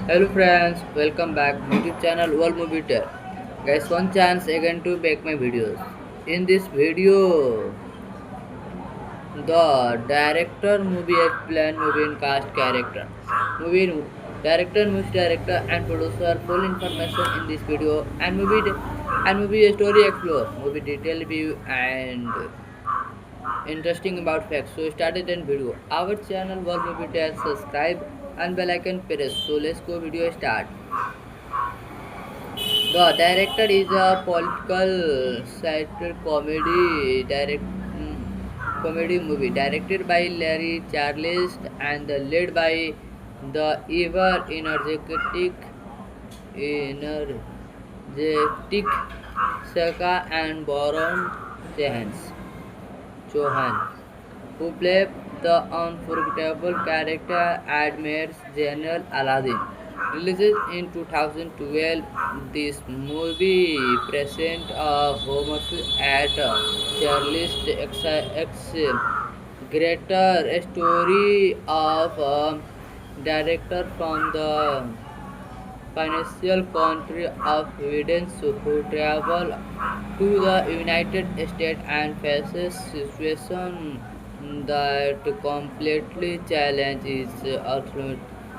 Hello friends, welcome back YouTube channel World Movie Tell. Guys, one chance again to make my videos. In this video, the director movie explain movie in cast character. Movie director, movie director and producer full information in this video and movie story explore, movie detail view and interesting about facts. So started in video. Our channel World Movie Tell subscribe and bell icon press. So let's go video start. The director is a political satire comedy movie directed by Larry Charles and led by the ever energetic Saka and Baron Johan, who played the unforgettable character Admiral General Aladdin. Released in 2012, this movie presents a homage at Charles X greater story of a director from the financial country of Sweden who travel to the United States and faces situation that completely challenges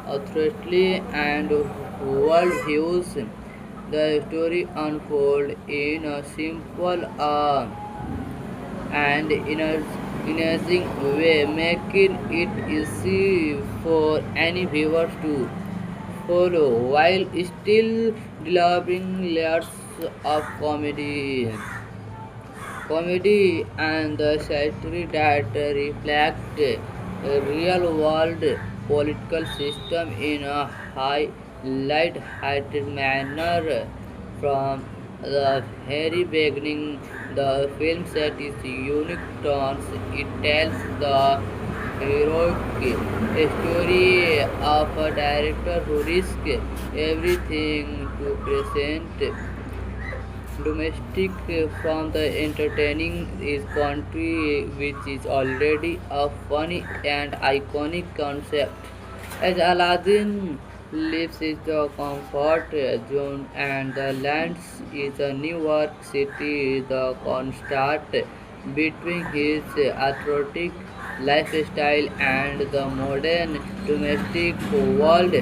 authority and worldviews. The story unfolds in a simple and energizing way, making it easy for any viewer to follow while still delivering layers of comedy and the satire that reflect a real world political system in a light-hearted manner. From the very beginning, the film set its unique tones. It tells the heroic story of a director who risks everything to present domestic from the entertaining is country which is already a funny and iconic concept. As Aladdin lives in the comfort zone and the lands is a New York City, the contrast between his athletic lifestyle and the modern domestic world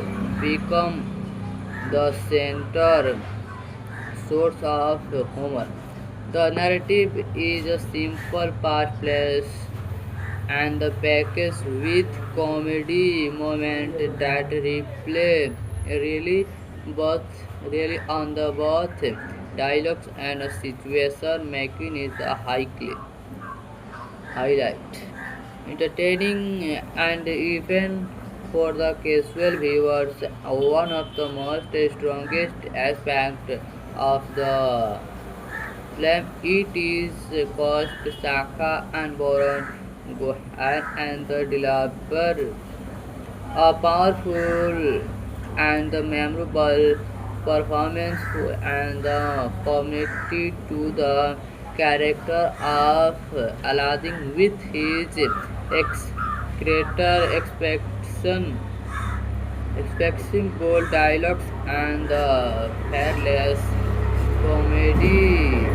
become the center source of humor. The narrative is a simple past place and the package with comedy moment that replay really both really on the both dialogues and situation making it a highlight. Entertaining and even for the casual viewers, one of the most strongest aspects of the film it is cost Saka and Boron Gohan and the deliver a powerful and memorable performance and the community to the character of Aladdin with his greater expecting bold dialogues and the fearless comedy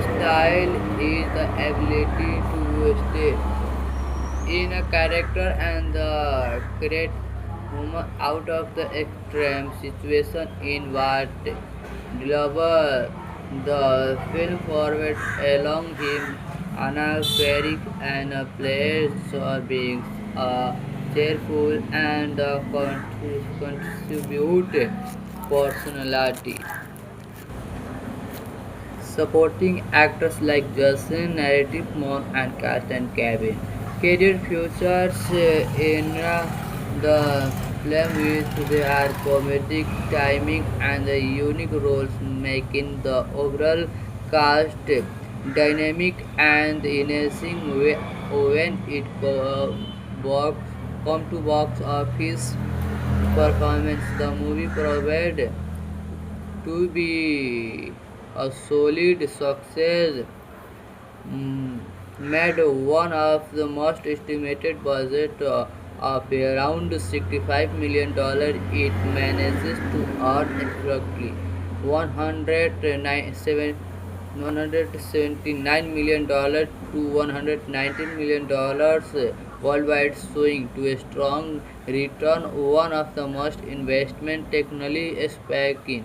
style is the ability to stay in a character and create humor out of the extreme situation in what deliver the film forward along him Anna Ferrick and plays or being cheerful and contribute personality. Supporting actors like Justin, Narrative Mon, and Cast and Cabin. Career futures the film with their comedic timing and the unique roles making the overall cast dynamic and enhancing when it box, come to box office performance. The movie provided to be a solid success, made one of the most estimated budget of around $65 million, it manages to earn approximately 179 million dollars to $119 million worldwide, showing to a strong return. One of the most investment technically speaking,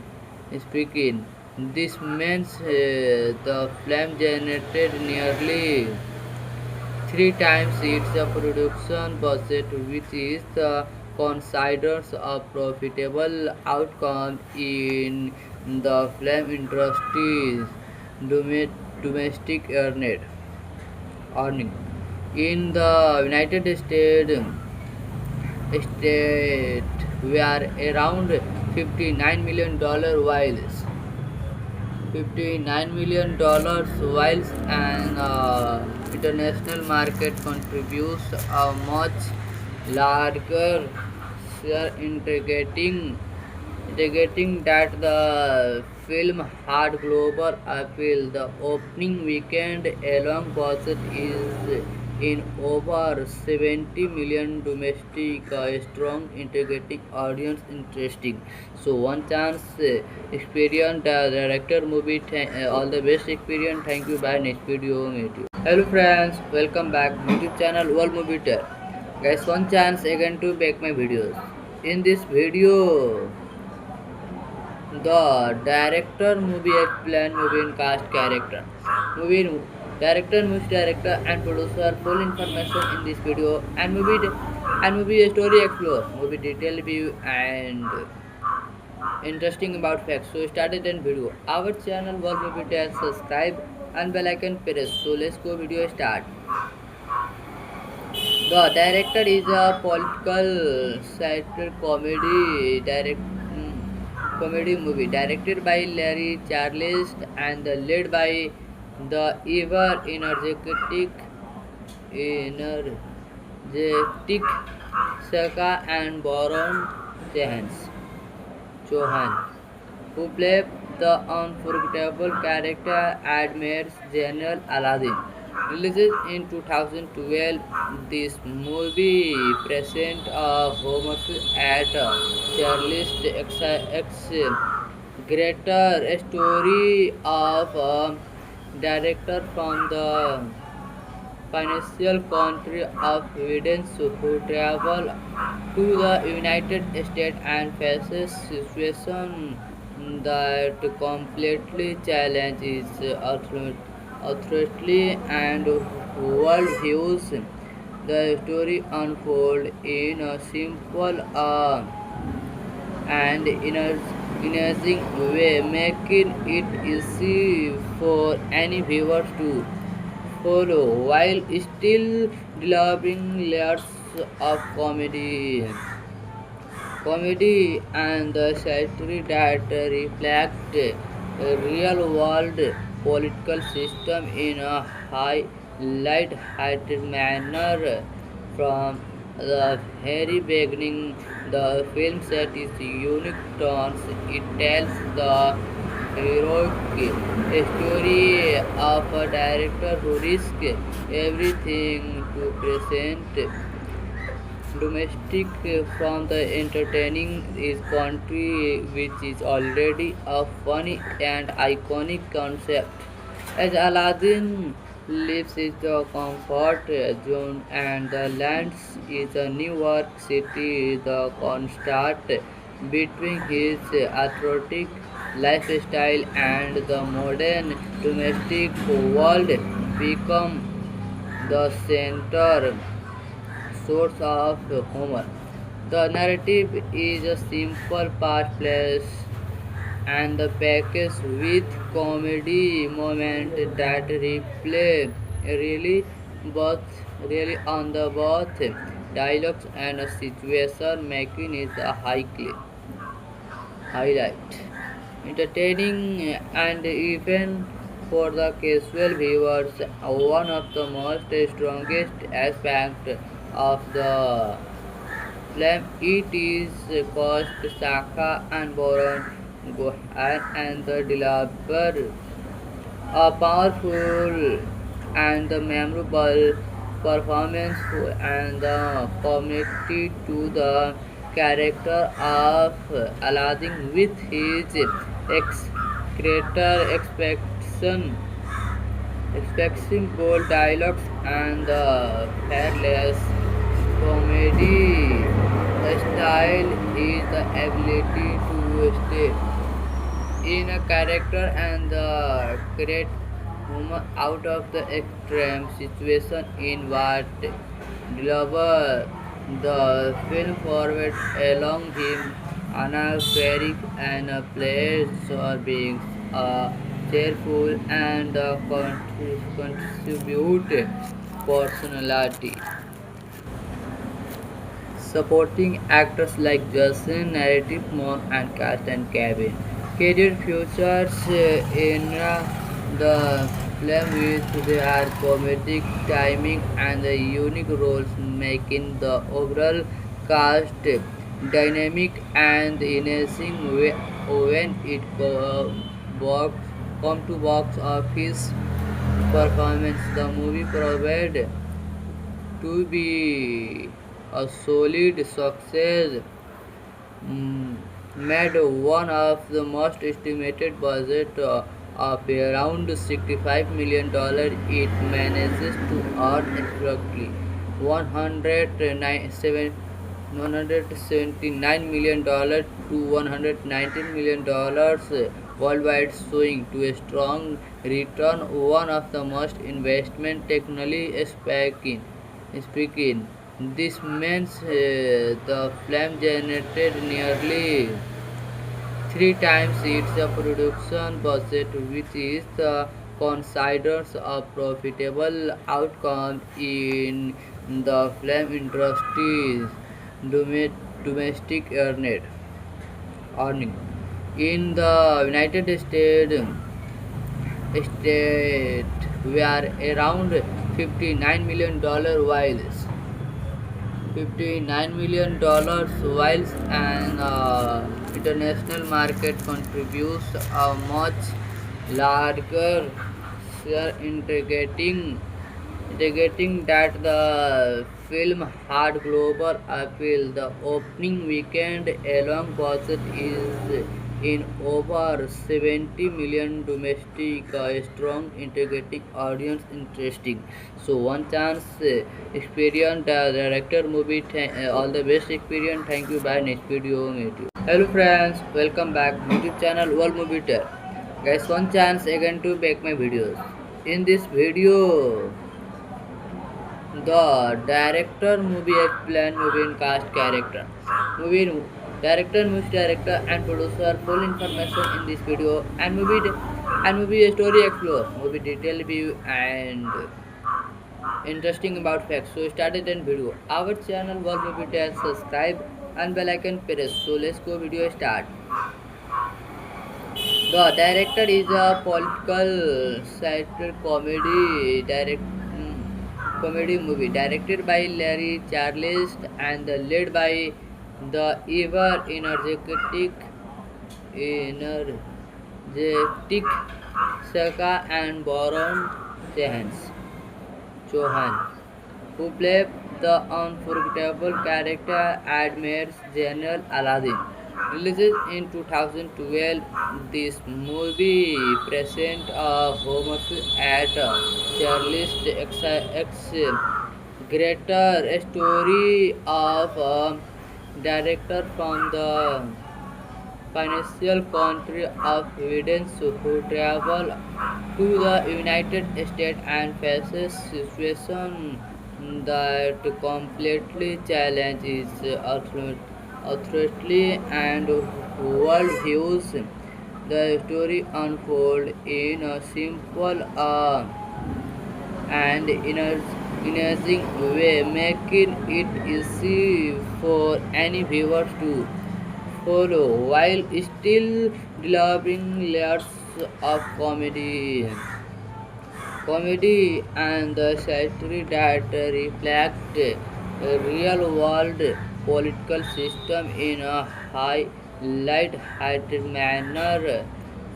this means the film generated nearly three times its production budget, which is considered a profitable outcome in the film industry's domestic earning. In the United States were around $59 million, while an international market contributes a much larger share, indicating that the film had global appeal. The opening weekend alone budget is in over 70 million domestic, a strong integrating audience interesting. So one chance experience the director movie. All the best experience. Thank you. Bye. Next video meet you. Hello friends, welcome back YouTube channel World Movie Tell. Guys, one chance again to make my videos. In this video, the director movie explain movie in cast character. Movie director, music director and producer full information in this video, and movie story explore, movie detail view and interesting about facts. So started in video. Our channel World Movie Tell, subscribe and bell icon press. So let's go video start. The director is a political satire comedy movie directed by Larry Charles and led by the ever energetic Saka and Baron Johan, who played the unforgettable character Admiral General Aladdin. Released in 2012, this movie presents a homage at Charles X greater story of a director from the financial country of Sweden who travel to the United States and faces situation that completely challenges authority and worldviews. The story unfolds in a simple and energizing way, making it easy for any viewer to follow while still delivering layers of comedy and the satire that reflect a real world political system in a light-hearted manner. From the very beginning, the film set its unique tones. It tells the heroic story of a director who risks everything to present domestic from the entertaining is country, which is already a funny and iconic concept. As Aladdin lives in the comfort zone and the lands is a New York City, the contrast between his athletic lifestyle and the modern domestic world become the center source of humor. The narrative is a simple past place and the package with comedy moment that replay really both really on the both dialogues and situation making it a highlight. Entertaining and even for the casual viewers, one of the most strongest aspects of the film it is cost Saka and Boron Gohan and the deliver a powerful and memorable performance and the community to the character of Aladdin with his creator expecting bold dialogues and the fearless comedy style is the ability to stay in a character and create humor out of the extreme situation in what deliver the film forward along him Anna Ferrick and players or being cheerful and contribute personality. Supporting actors like Justin, Narrative Monk, and Cast and Kevin. Career futures in the film with their comedic timing and the unique roles, making the overall cast dynamic and enhancing when it box, come to box office performance. The movie provided to be a solid success, mm, made one of the most estimated budget of around $65 million. It manages to earn approximately 179 million dollars to $119 million worldwide, showing to a strong return. One of the most investment technically speaking, this means the film generated nearly three times its production budget, which is considered a profitable outcome in the film industry's domestic earning. In the United States were around $59 million, while an international market contributes a much larger share, indicating that the film had global appeal. The opening weekend alone budget is in over 70 million domestic, strong integrating audience interesting. So one chance experience the director movie. All the best experience. Thank you. Bye. Next video meet you. Hello friends, welcome back YouTube channel World Movie Tell. Guys, one chance again to make my videos. In this video, the director movie explain movie in cast character. Movie movie director and producer full information in this video and movie story explore, movie detail view and interesting about facts. So started in video. Our channel World Movie Tell, subscribe and bell icon press. So let's go video start. The director is a political satire comedy movie directed by Larry Charles and led by the ever energetic Saka and Baron Johan, who played the unforgettable character Admir's General Aladdin. Released in 2012, this movie presents a homage at Charles X greater story of a director from the financial country of Sweden who travel to the United States and faces situation that completely challenges authority and worldviews. The story unfolds in a simple and energizing way, making it easy for any viewer to follow while still delivering layers of comedy and the satire that reflect a real world political system in a high light-hearted manner.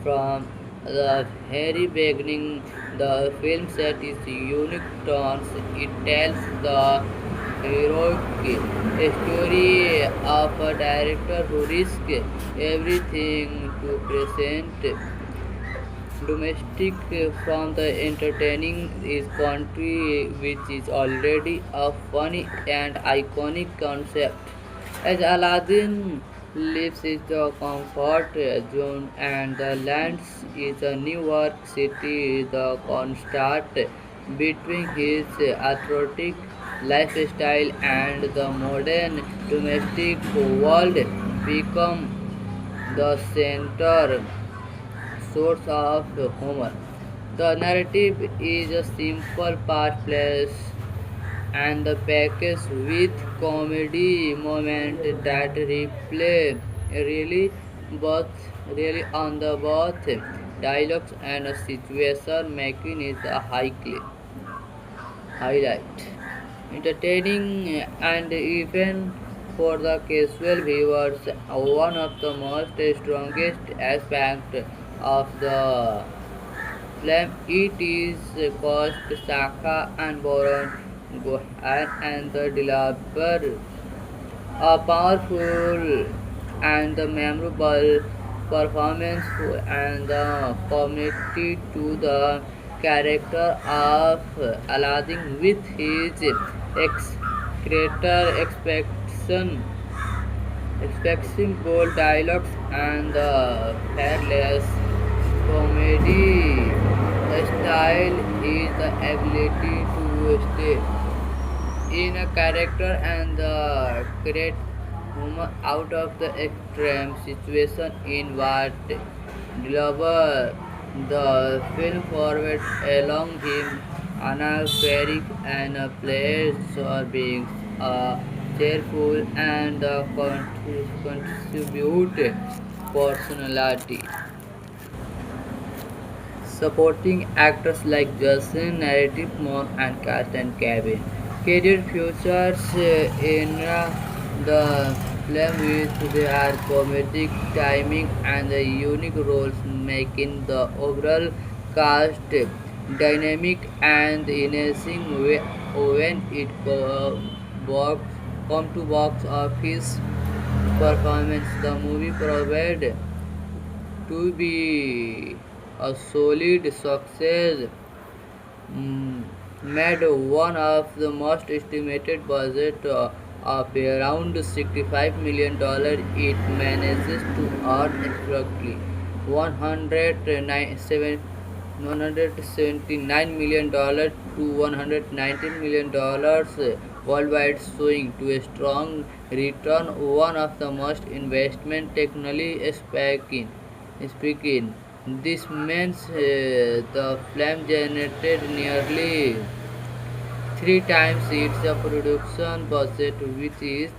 From the very beginning, the film set is unique tones. It tells the heroic story of a director who risks everything to present domestic from the entertaining is country, which is already a funny and iconic concept. As Aladdin lives in the comfort zone and the lands is a New York City, the contrast between his athletic lifestyle and the modern domestic world become the center source of humor. The narrative is a simple past place and the package with comedy moment that replay really really on the both dialogues and situation making is a highlight. Entertaining and even for the casual viewers, one of the most strongest aspects of the film it is cost Saka and Boron Gohan and the developer a powerful and the memorable performance and the community to the character of Aladdin with his creator expecting bold dialogues and the fearless comedy style is the ability to stay in a character and create humor out of the extreme situation in what deliver the film forward along him Anna Ferrick and players are being cheerful and contribute personality. Supporting actors like Justin, Narrative Mon, and Cast and Cabin. Career futures in the film with their comedic timing and the unique roles, making the overall cast dynamic and enhancing when it box, come to box office performance. The movie provided to be a solid success, mm, made one of the most estimated budget of around $65 million. It manages to earn approximately 179 million dollars to $119 million worldwide, showing to a strong return. One of the most investment technically speaking, this means the film generated nearly three times its production budget, which is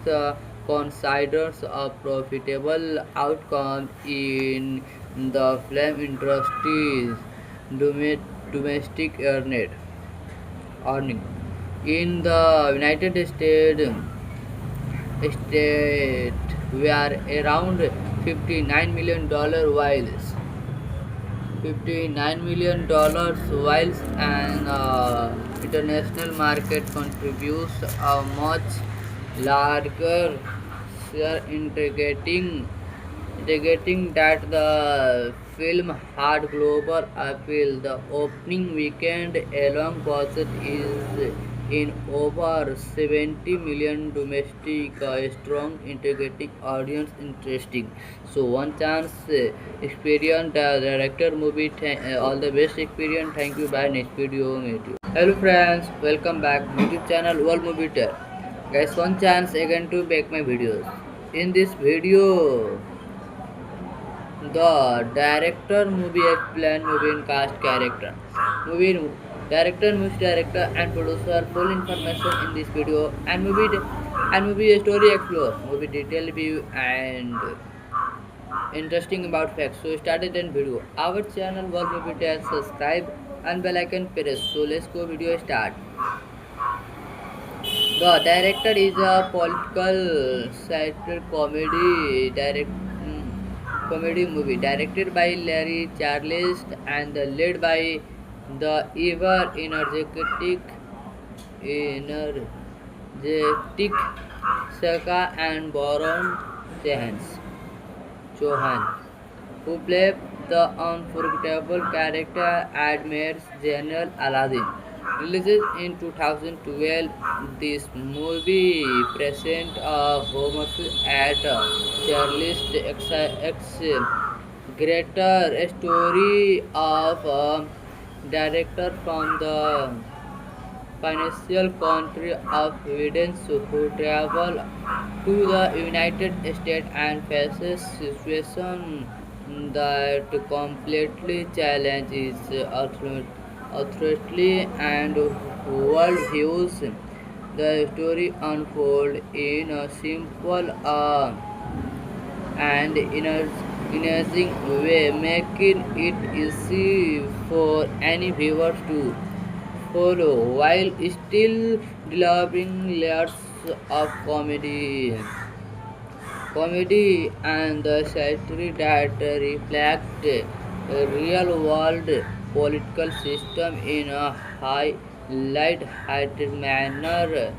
considered a profitable outcome in the film industry's domestic earning. In the United States were around $59 million, $59 million, whilst an international market contributes a much larger share, indicating that the film had global appeal. The opening weekend alone budget is in over 70 million domestic, strong integrating audience interesting. So one chance experience the director movie. All the best experience. Thank you. Bye. Next video meet you. Hello friends, welcome back YouTube channel World Movie Tell. Guys, one chance again to make my videos. In this video, the director movie explain movie in cast character. Movie director, music director and producer full information in this video and movie story explore, movie detail view and interesting about facts. So started in video. Our channel World Movie Tell, subscribe and bell icon press. So let's go video start. The director is a political satire comedy director. comedy movie directed by Larry Charles and led by the ever energetic Saka and Baron Johan, who played the unforgettable character Admir's General Aladdin. Released in 2012, this movie presents a homage at Charles X greater story of a director from the financial country of Sweden who travel to the United States and faces situation that completely challenges authority and worldviews. The story unfolds in a simple and energizing way, making it easy for any viewer to follow while still delivering layers of comedy and the satire that reflect a real world political system in a high light-hearted manner.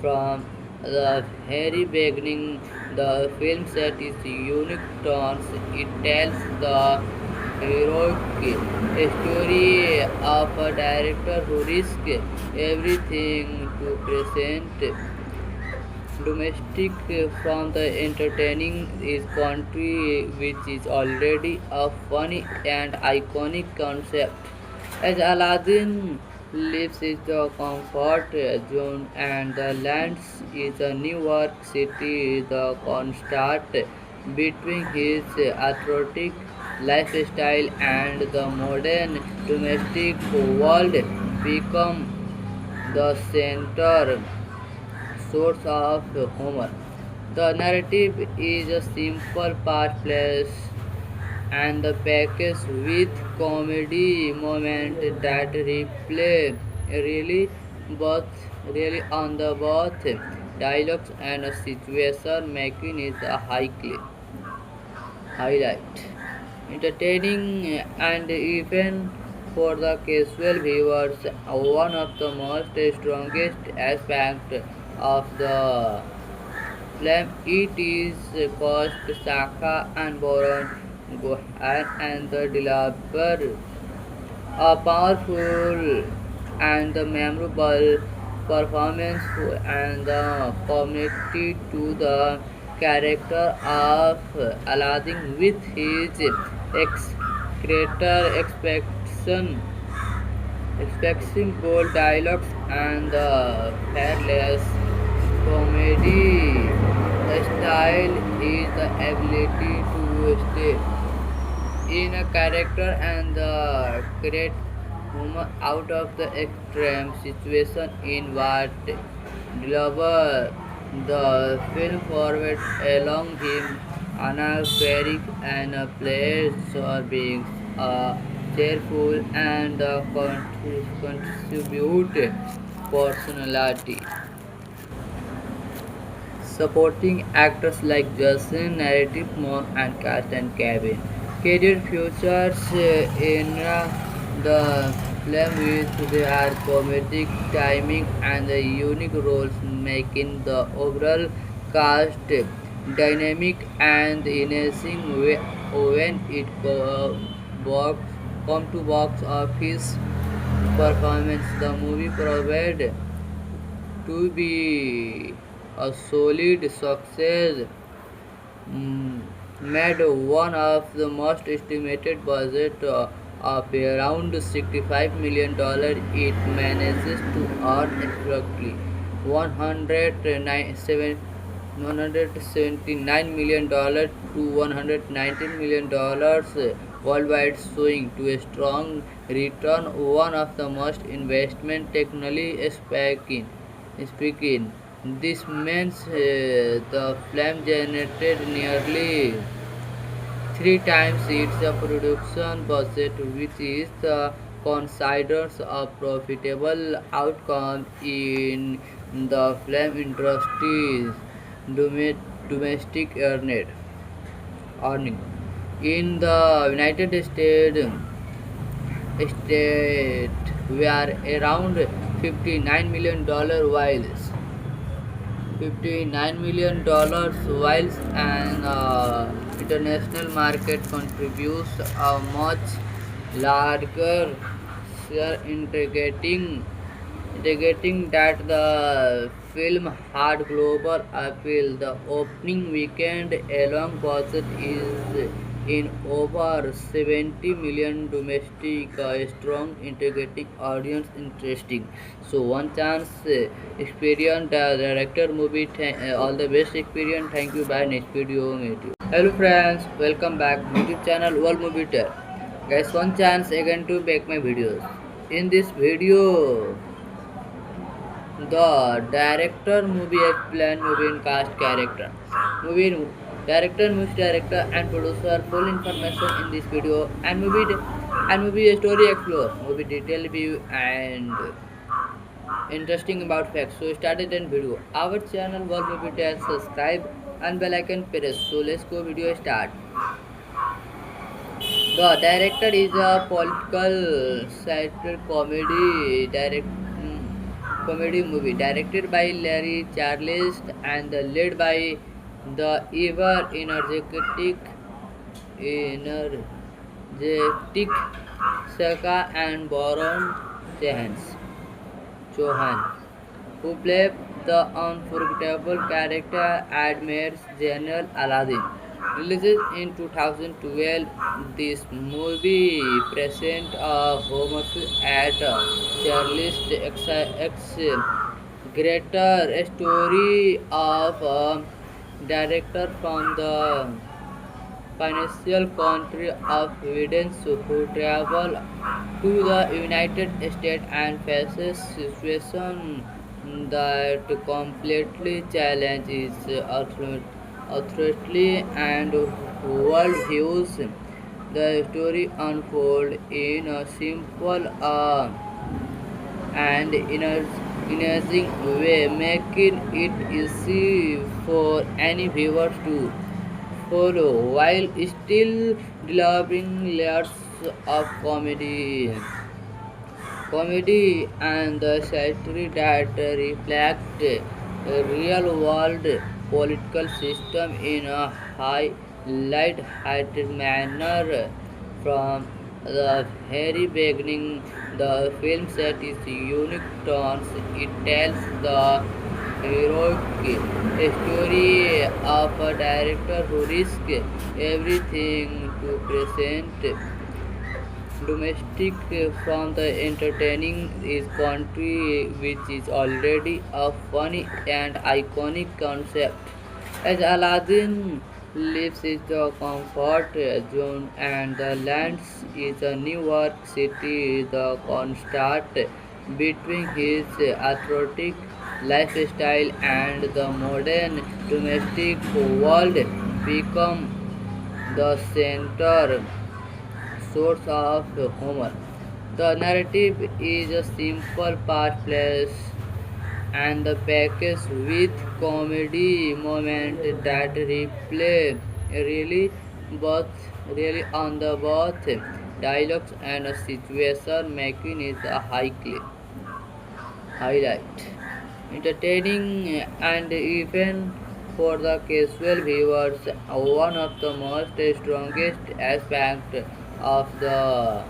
From the very beginning, the film set its unique tones. It tells the heroic story of a director who risks everything to present domestic from the entertaining is country which is already a funny and iconic concept. As Aladdin lives in the comfort zone and the lands is a New York City, the contrast between his athletic lifestyle and the modern domestic world become the center source of humor. The narrative is a simple part place and the package with comedy moment that replay really both really on the both dialogues and situation making it a highlight. Entertaining and even for the casual viewers, one of the most strongest aspects of the film it is cost Saka and Boron Gohan and the deliver a powerful and memorable performance and the community to the character of Aladdin with his greater expecting bold dialogues and the fearless comedy style is the ability to stay in a character and create humor out of the extreme situation in what deliver the film forward along him Anna Ferrick and plays or being cheerful and contribute personality. Supporting actors like Justin, Narrative Moore, and cast and cabin. Career futures in the film with their comedic timing and the unique roles, making the overall cast dynamic and enhancing when it box, come to box office performance. The movie provided to be a solid success, made one of the most estimated budget of around $65 million. It manages to earn approximately 179 million dollars to $119 million worldwide, showing to a strong return. One of the most investment technically speaking, this means the film generated nearly three times its production budget, which is considered a profitable outcome in the film industry's domestic earning. In the United States, we are around $59 million, while an international market contributes a much larger share, indicating that the film had global appeal. The opening weekend alone budget is in over 70 million domestic, strong integrating audience interesting. So one chance experience the director movie. All the best experience. Thank you. Bye. Next video meet you. Hello friends, welcome back YouTube channel World Movie Tech. Guys, one chance again to make my videos. In this video, the director movie explain movie in cast character. Movie director, movie director and producer full information in this video and movie story explore, movie detail view and interesting about facts. So started in video. Our channel World Movie Tech, subscribe and bell icon press. So let's go video start. The director is a political satire comedy movie directed by Larry Charles and led by the ever energetic Saka and Baron Johan, who played the unforgettable character Admiral General Aladdin. Released in 2012, this movie presents a homage at Charles X greater story of a director from the financial country of Sweden who travel to the United States and faces situation that completely challenges authority and worldviews. The story unfolds in a simple and energizing way, making it easy for any viewer to follow while still developing layers of comedy and the satire that reflect real world political system in a light-hearted manner. From the very beginning, the film set its unique tones. It tells the heroic story of a director who risks everything to present domestic from the entertaining his country, which is already a funny and iconic concept. As Aladdin lives in the comfort zone and the lands is a New York City, the contrast between his athletic lifestyle and the modern domestic world become the center source of humor. The narrative is a simple past place and the package with comedy moments that replay really both really on the both dialogues and situation making it a highlight. Entertaining and even for the casual viewers, one of the most strongest aspects of the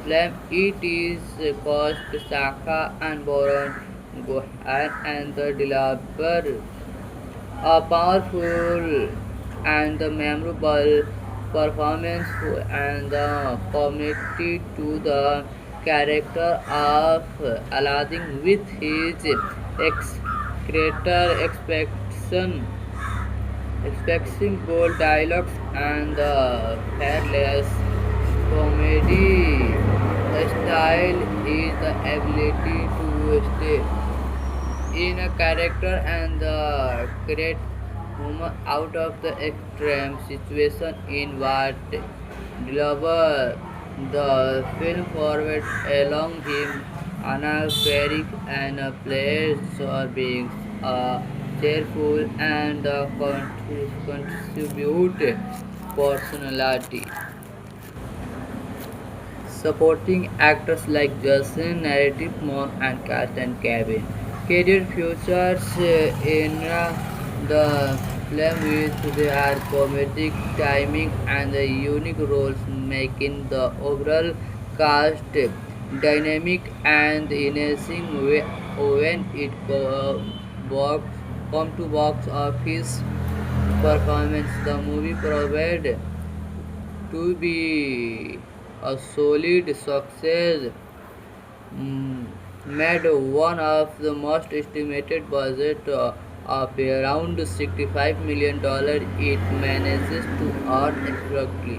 film it is cost Saka and Boron Gohan and the developer a powerful and memorable performance and the community to the character of Aladdin with his greater expecting bold dialogues and the fearless comedy style is the ability to stay in a character and create humor out of the extreme situation in what deliver the film forward along him Anna Ferrick and players or being cheerful and contribute personality. Supporting actors like Justin, Narrative Mon, and Cast and Cabin. Career futures in the film with their comedic timing and the unique roles, making the overall cast dynamic and enhancing when it box, come to box office performance. The movie provided to be a solid success, made one of the most estimated budget of around $65 million. It manages to earn approximately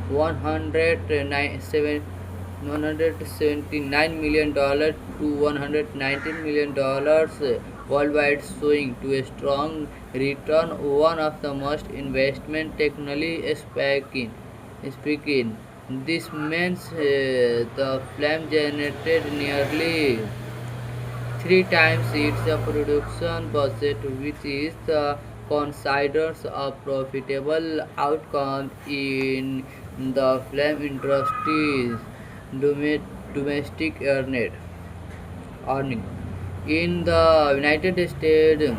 179 million dollars to $119 million worldwide, showing to a strong return. One of the most investment technically speaking, this means the film generated nearly three times its production budget, which is considered a profitable outcome in the film industry's domestic earning. In the United States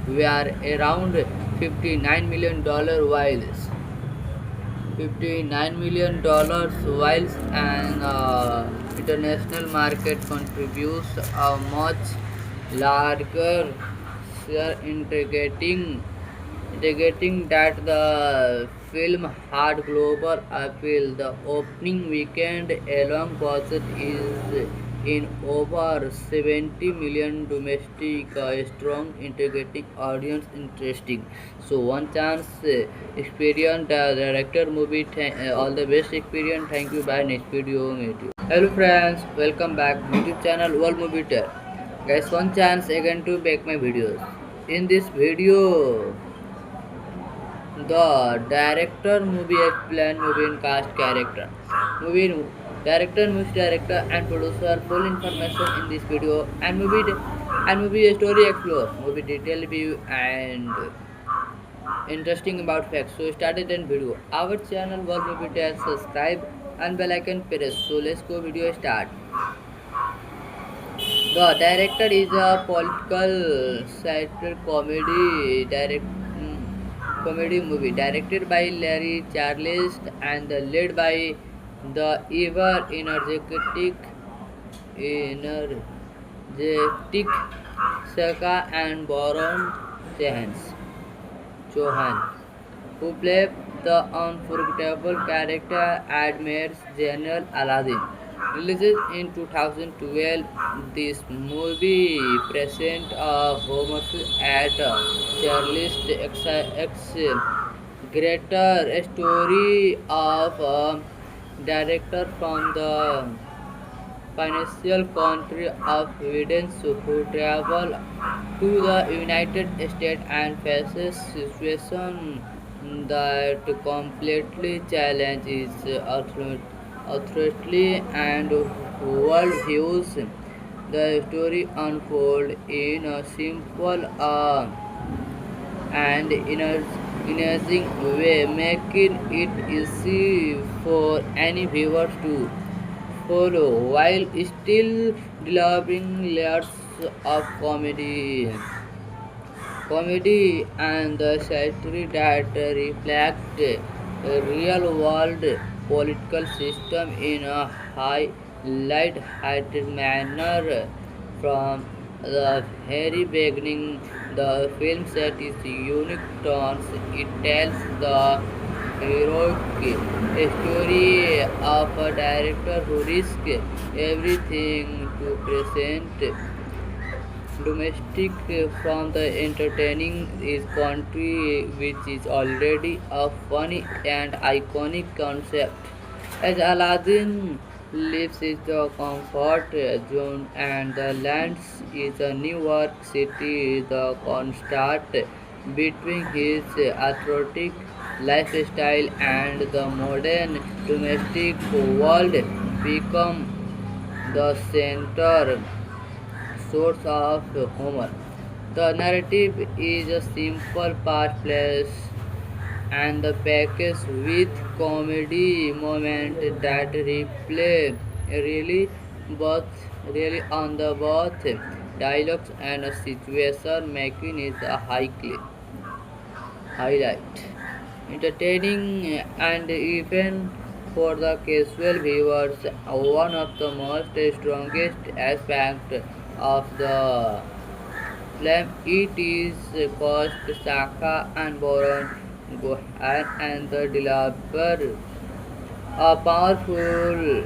were around $59 million, whilst an international market contributes a much larger share, indicating that the film had global appeal. The opening weekend alone budget is in over 70 million domestic, a strong integrating audience interesting. So one chance experience the director movie. All the best experience. Thank you. Bye. Next video meet you. Hello friends, welcome back YouTube channel World Movie Tell. Guys, one chance again to make my videos. In this video, the director movie explain movie in cast character. Movie director, music director and producer full information in this video, and movie story explore, movie detail view and interesting about facts. So started in video. Our channel World Movie Tell, subscribe and bell icon press. So let's go video start. The director is a political satire comedy movie directed by Larry Charles and led by the ever energetic Saka and Baron Johan, who played the unforgettable character Admir's General Aladdin. Released in 2012, this movie presents a homage at Charles X greater story of a director from the financial country of Sweden who travel to the United States and faces situation that completely challenges authority and worldviews. The story unfolds in a simple and energizing way, making it easy for any viewer to follow while still delivering layers of comedy and the satire that reflect a real world political system in a light-hearted manner. From the very beginning, the film set its unique tones. It tells the heroic story of a director who risks everything to present domestic from the entertaining his country, which is already a funny and iconic concept. As Aladdin lives in the comfort zone and the lands is a New York City, the contrast between his athletic lifestyle and the modern domestic world become the center source of humor. The narrative is a simple, fast-paced and the package with comedy moment that replay really both really on the both dialogues and situation making is a highlight. Entertaining and even for the casual viewers, one of the most strongest aspects of the film it is cost Saka and Boron Gohan and the deliver a powerful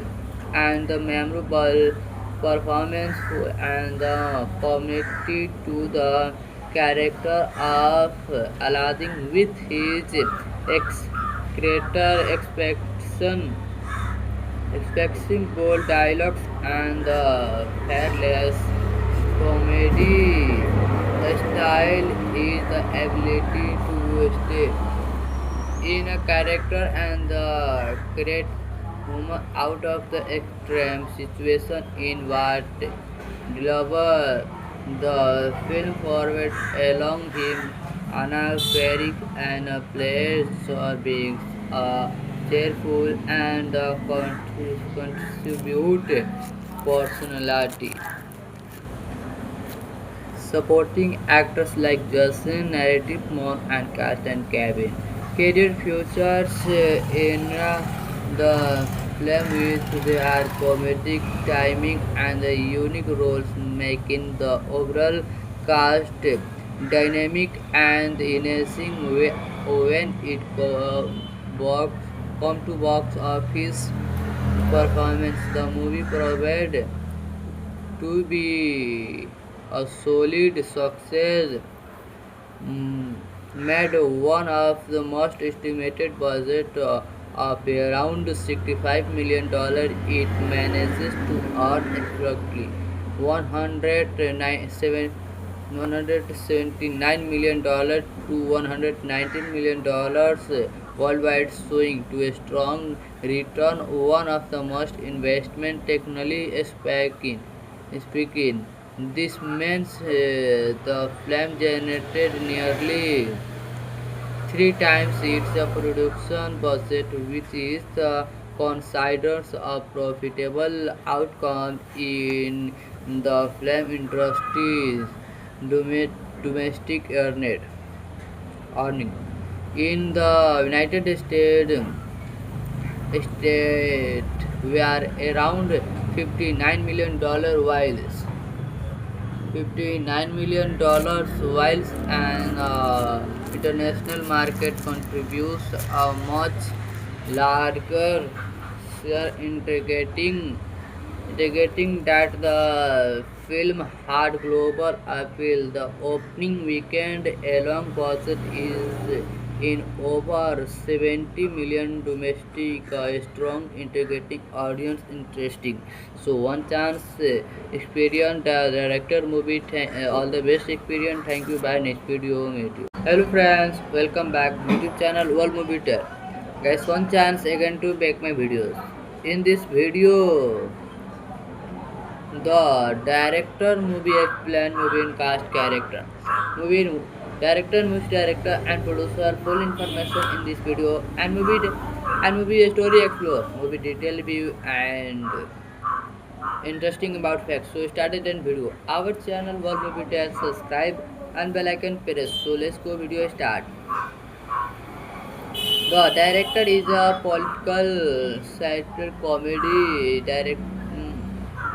and memorable performance and the community to the character of Aladdin with his creator expecting bold dialogues and the fearless comedy style is the ability to stay in a character and create humor out of the extreme situation in what deliver the film forward along him Anna Ferrick and players or being cheerful and contribute personality. Supporting actors like Justin, Narrative Monk, and Cast and Cabin. Career futures in the film with their comedic timing and the unique roles making the overall cast dynamic and enhancing when it box, come to box office performance. The movie provided to be a solid success, made one of the most estimated budget of around $65 million. It manages to earn exactly 179 million dollars to $119 million worldwide, showing to a strong return. One of the most investment technically speaking, this means the film generated nearly three times its production budget, which is considered a profitable outcome in the film industry's domestic earning. In the United States were around $59 million, whilst an international market contributes a much larger share, indicating that the film had global appeal. The opening weekend alone budget is in over 70 million domestic, strong integrating audience interesting. So one chance experience the director movie. All the best experience. Thank you. Bye. Next video meet you. Hello friends, welcome back YouTube channel World Movie Tell. Guys, one chance again to make my videos. In this video, the director movie explain movie in cast character. Movie music director and producer full information in this video and movie story explore, movie detail view and interesting about facts. So started in video. Our channel World Movie Tell, subscribe and bell icon press. So let's go video start. The director is a political satire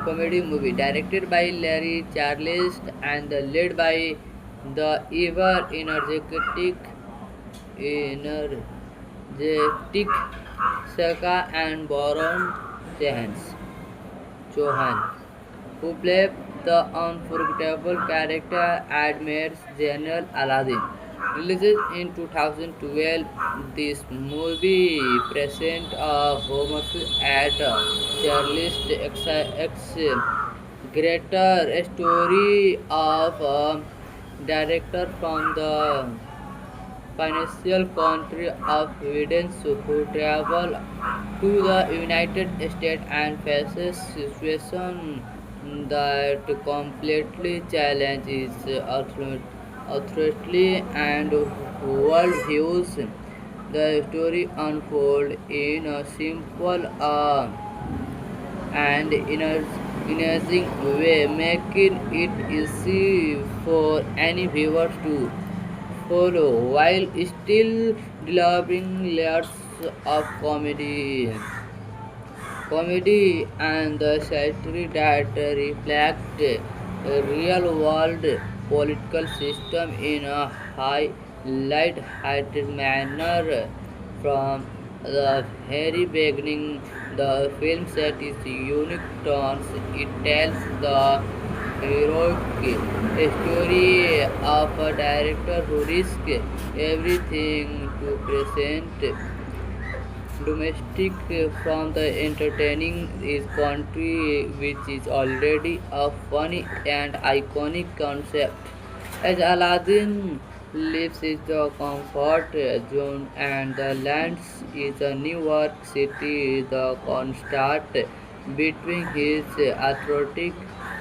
comedy movie directed by Larry Charles and led by the ever energetic Saka and Baron Johan, who played the unforgettable character Admir's General Aladdin. Released in 2012, this movie presents a homage at Charles X greater story of a director from the financial country of Sweden who travel to the United States and faces situation that completely challenges authority and world views. The story unfolds in a simple and energizing way, making it easy for any viewer to follow while still delivering layers of comedy and the satire that reflect a real-world political system in a light-hearted manner. From the very beginning, the film set its unique tones. It tells the heroic story of a director who risks everything to present domestic from the entertaining is country which is already a funny and iconic concept. As Aladdin lives in the comfort zone and the lands is a New York City, the contrast between his athletic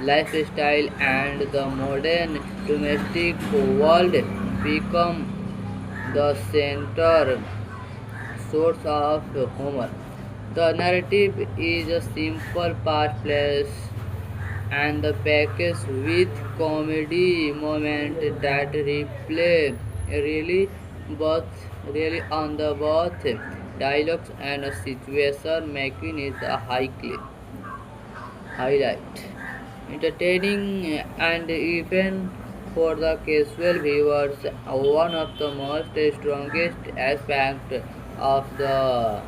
lifestyle and the modern domestic world become the center source of Homer. The narrative is a simple past place and the package with comedy moment that replay really on the both dialogues and situation making it a highlight. Entertaining and even for the casual viewers, one of the most strongest aspects of the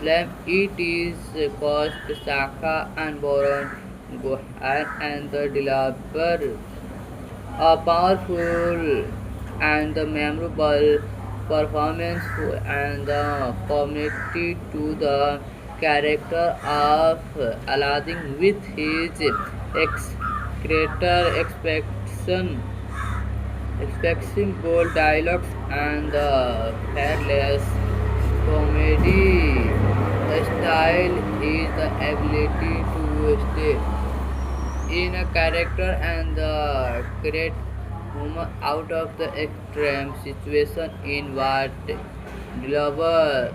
film it is cost Saka and Boron Gohan and the deliver a powerful and the memorable performance and the community to the character of Aladdin with his creator expecting bold dialogues and the fearless comedy style is the ability to stay in a character and create humor out of the extreme situation in what deliver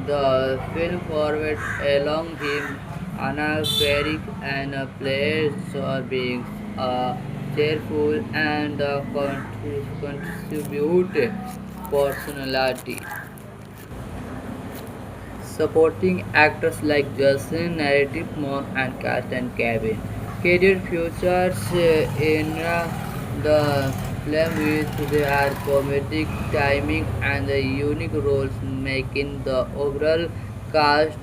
the film forward along him Anna Ferrick and plays or being cheerful and contribute personality. Supporting actors like Justin, Narrative Monk, and Cast and Cabin. Career futures the film with their comedic timing and the unique roles, making the overall cast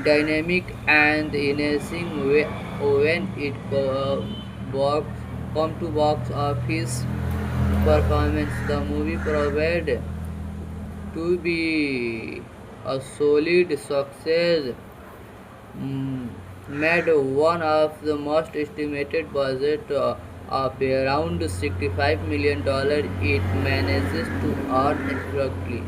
dynamic and enhancing when it box, come to box office performance. The movie provided to be a solid success, mm, made one of the most estimated budget of around $65 million. It manages to earn exactly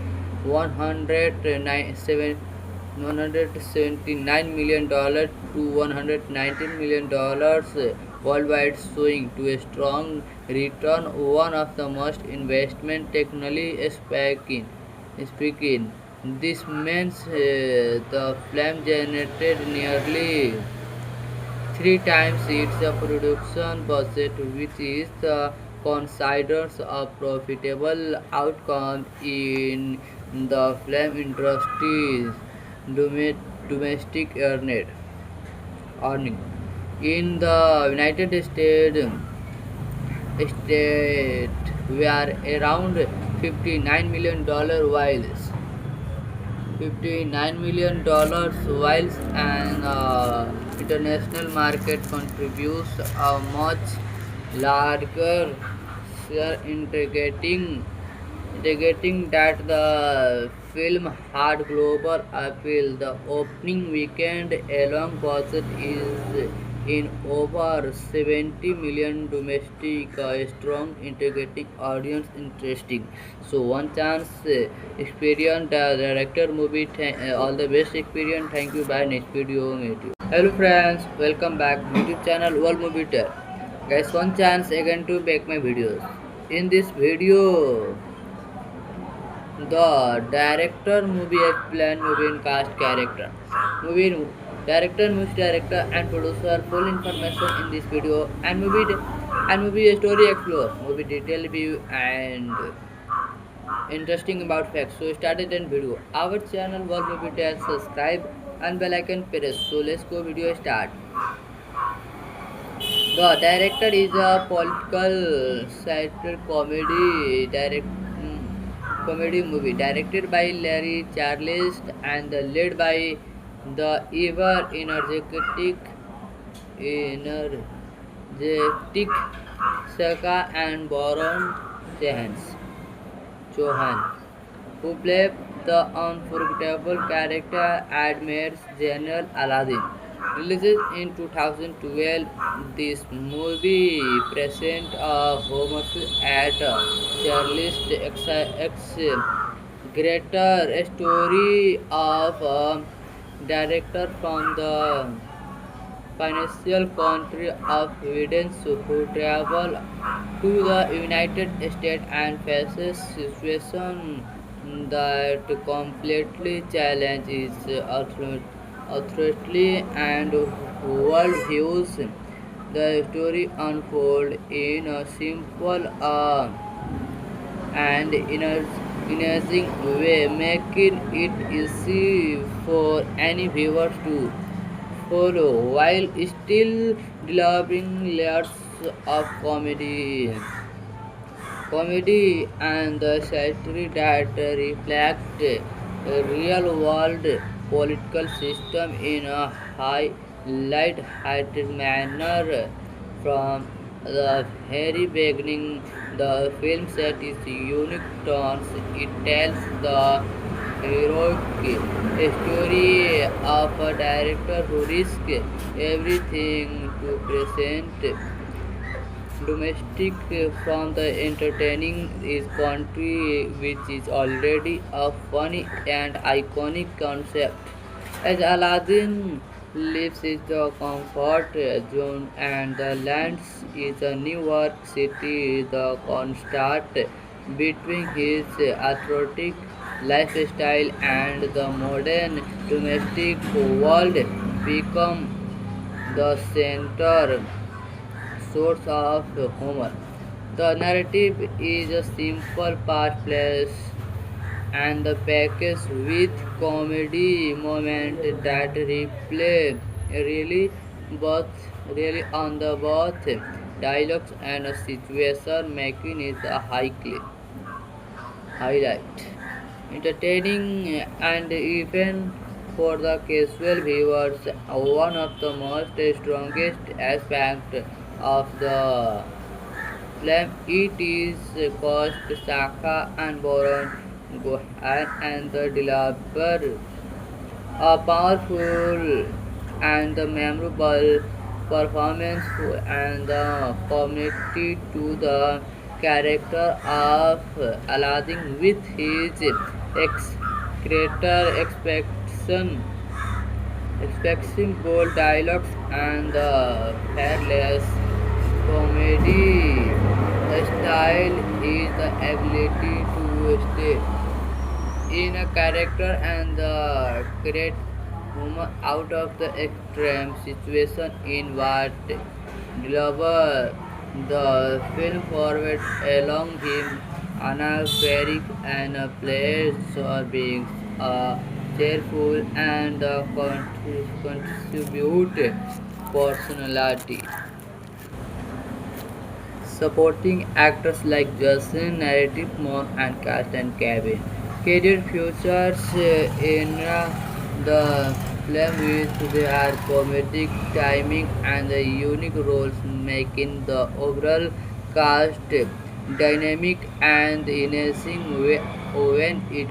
179 million dollars to $119 million worldwide, showing to a strong return. One of the most investment technically speaking, this means the film generated nearly three times its production budget, which is considered a profitable outcome in the film industry's domestic earning. In the United States were around $59 million, while an international market contributes a much larger share, indicating that the film had global appeal. The opening weekend alone budget is in over 70 million domestic, strong integrating audience interesting. So one chance experience the director movie. All the best experience. Thank you. Bye. Next video meet you. Hello friends, welcome back YouTube channel World Movie Tell. Guys, one chance again to make my videos. In this video, The director movie explain movie in cast character. Movie director, music director and producer full information in this video and movie story explore movie detail view and interesting about facts. So started in video. Our channel World Movie Tales subscribe and bell icon press. So let's go video start. The director is a political satire comedy movie directed by Larry Charles and led by the ever energetic Saka and Baron Johan, who played the unforgettable character Admiral General Aladdin. Released in 2012, this movie presents a homage at Charles X greater story of a director from the financial country of Sweden who travel to the United States and faces situation that completely challenges authority and worldviews. The story unfolds in a simple and energizing way, making it easy for any viewer to follow while still delivering layers of comedy and the satire that reflect a real world political system in a high light-hearted manner. From the very beginning, the film set its unique tones. It tells the heroic story of a director who risks everything to present domestic from the entertaining is country which is already a funny and iconic concept. As Aladdin lives in the comfort zone and the lands is a New York City, the contrast between his athletic lifestyle and the modern domestic world become the center source of humor. The narrative is a simple past place and the package with comedy moment that replay really both really on the both dialogues and situation making it a highlight. Entertaining and even for the casual viewers, one of the most strongest aspects of the film it is cost Saka and Boron Gohan and the developer a powerful and memorable performance and the community to the character of Aladdin with his greater expecting bold dialogues and the fearless comedy style is the ability to stay in a character and create humor out of the extreme situation in what deliver the film forward along him Anna Ferrick and players or being cheerful and contribute personality. Supporting actors like Justin, Narrative Mon, and Cast and Cabin. Career futures the film with their comedic timing and the unique roles, making the overall cast dynamic and enhancing when it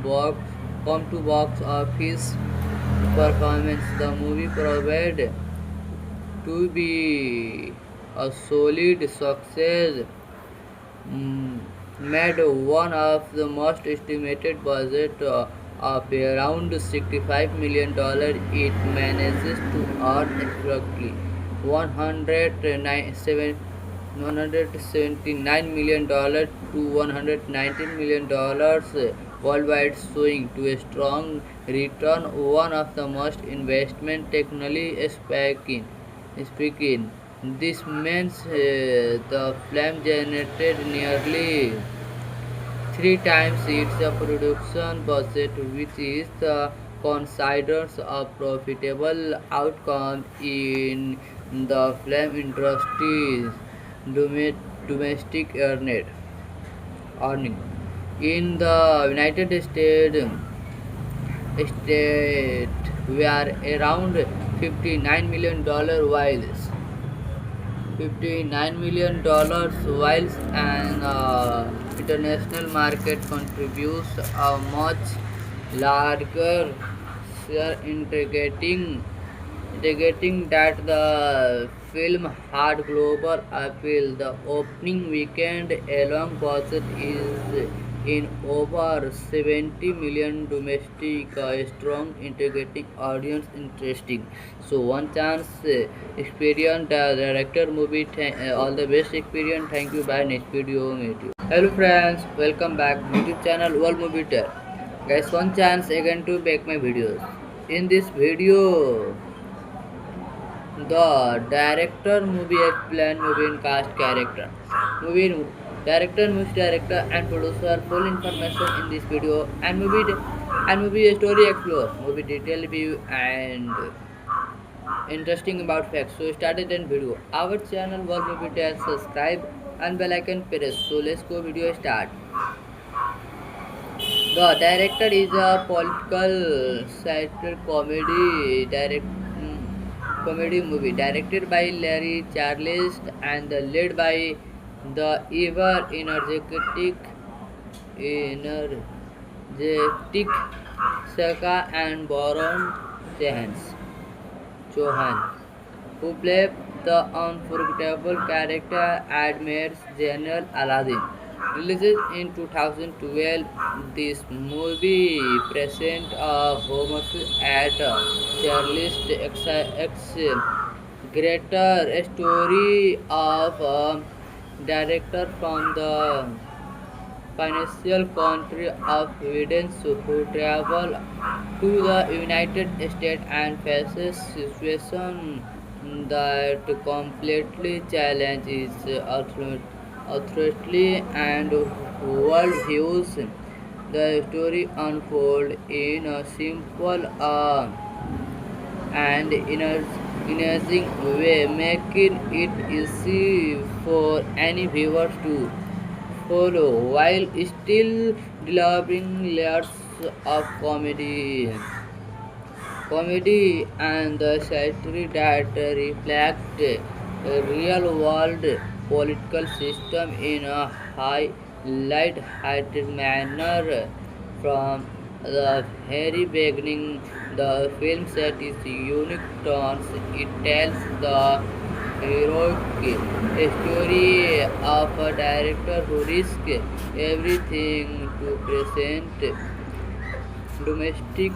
box, come to box office performance. The movie provided to be a solid success, mm, made one of the most estimated budget of around $65 million. It manages to earn approximately 197 $179 million to $119 million worldwide, showing to a strong return. One of the most investment technically speaking. This means the film generated nearly three times its production budget, which is considered a profitable outcome in the film industry's domestic earning. In the United States, we are around $59 million, while an international market contributes a much larger share, indicating that the film had global appeal. The opening weekend alone budget is in over 70 million domestic, strong integrating audience interesting. So one chance experience the director movie. All the best experience. Thank you. Bye. Next video meet you. Hello friends, welcome back YouTube channel World Movie Tell. Guys, one chance again to make my videos. In this video, the director movie explain movie in cast character. Movie director, music director and producer full information in this video, and movie story explore, movie detail view and interesting about facts. So started in video. Our channel World Movie Tell, subscribe and bell icon press. So let's go video start. The director is a political satire comedy movie directed by Larry Charles and led by the ever energetic Saka and Baron Johan, who played the unforgettable character Admir's General Aladdin. Released in 2012, this movie presents a homage at Charles X greater story of a director from the financial country of Sweden who travel to the United States and faces situation that completely challenges authority and worldviews. The story unfolds in a simple and energizing way, making it easy for any viewer to follow while still delivering layers of comedy and the satire that reflect a real world political system in a light-hearted manner. From the very beginning, the film set its unique tones. It tells the heroic story of a director who risks everything to present domestic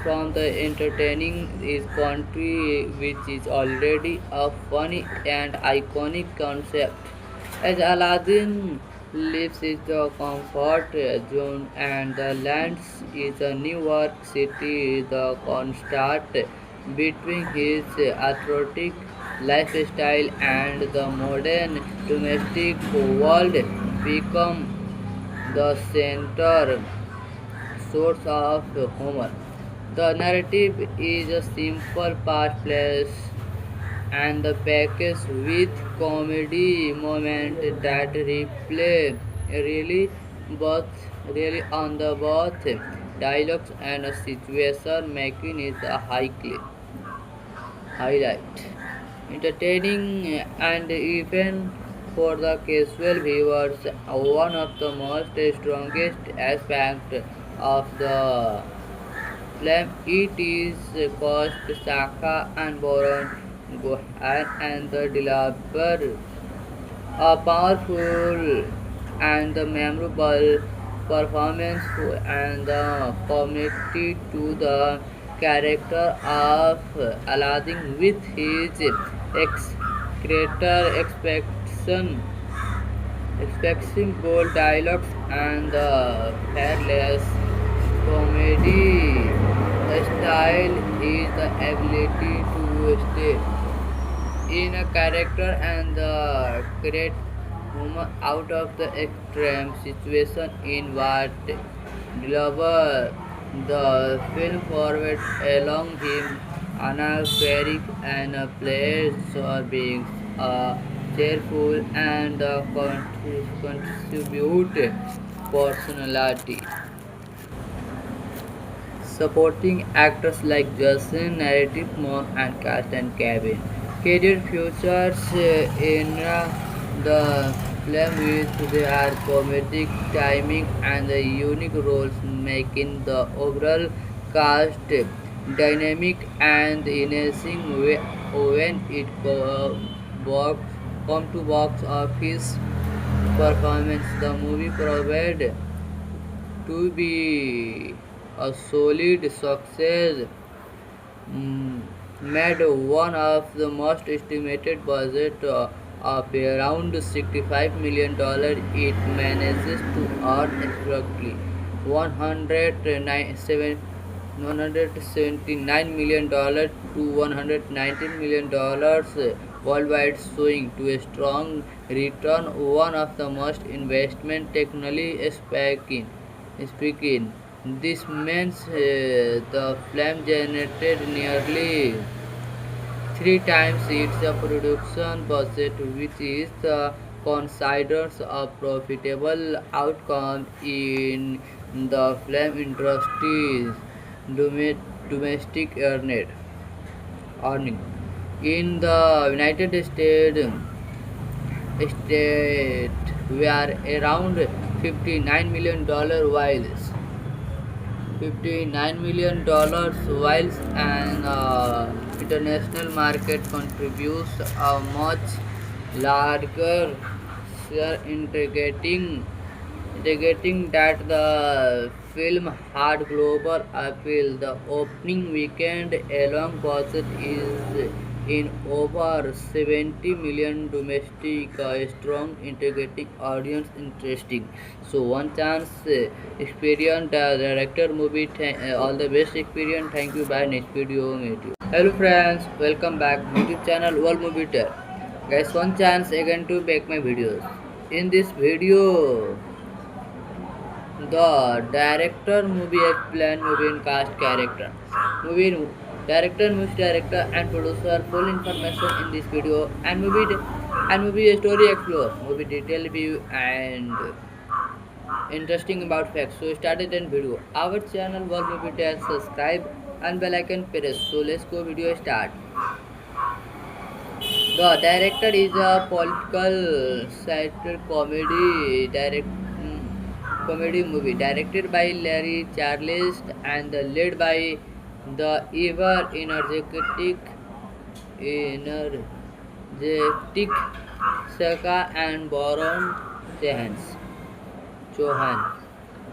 from the entertaining his country, which is already a funny and iconic concept. As Aladdin lives in the comfort zone and the lands is a New York City, the contrast between his athletic lifestyle and the modern domestic world become the center source of humor. The narrative is a simple past place and the package with comedy moment that replay really both really on the both dialogues and situation, making it a highlight entertaining and even for the casual viewers, one of the most strongest aspects of the film it is cost Saka and Boron Gohan and the deliver a powerful and the memorable performance and the community to the character of Aladdin with his ex creator expects expecting bold dialogues and the fearless comedy style is the ability to stay in a character and create humor out of the extreme situation in what deliver the film forward along him Anna Ferrick and plays being cheerful and contribute personality. Supporting actors like Justin, Narrative Monk, and cast and cabin. Career futures in the film with their comedic timing and the unique roles, making the overall cast dynamic and enhancing when it box, come to box office performance. The movie provided to be a solid success, mm, made one of the most estimated budget of around $65 million. It manages to earn approximately 179 million dollars to $119 million worldwide, showing to a strong return. One of the most investment technically speaking, this means the film generated nearly three times its production budget, which is considered a profitable outcome in the film industry's domestic earning. In the United States were around $59 million, $59 million, whilst an international market contributes a much larger share, indicating that the film had global appeal. The opening weekend alone budget is in over 70 million domestic, strong integrating audience interesting. So one chance experience director movie. All the best experience. Thank you. Bye. Next video meet you. Hello friends, welcome back YouTube channel World Movie Tell. Guys, one chance again to make my videos. In this video, the director movie explain movie in cast character. Movie director, movie director and producer full information in this video, and movie story explore, movie detail view and interesting about facts. So started in video. Our channel World Movie Tell, subscribe and bell icon press. So let's go video start. The director is a political satire comedy movie directed by Larry Charles and led by the ever energetic Saka and Baron Johan,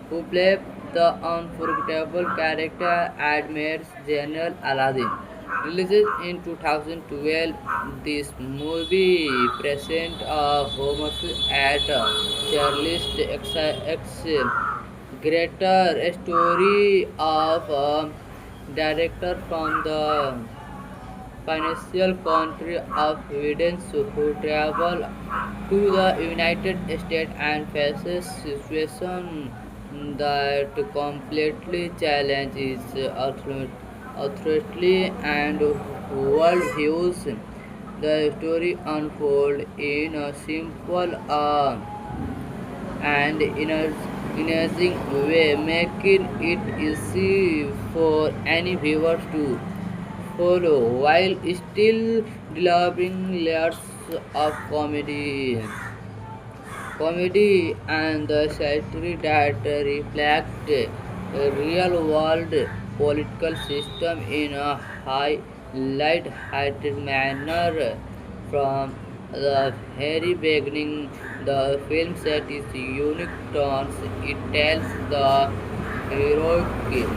who played the unforgettable character Admir's General Aladdin. Released in 2012, this movie presents a homage at Charles X greater story of a director from the financial country of Sweden who travel to the United States and faces situation that completely challenges authority and worldviews. The story unfolds in a simple and energizing way, making it easy for any viewer to follow while still delivering layers of comedy and the satire that reflect a real world political system in a light-hearted manner. From the very beginning, the film set its unique tones. It tells the heroic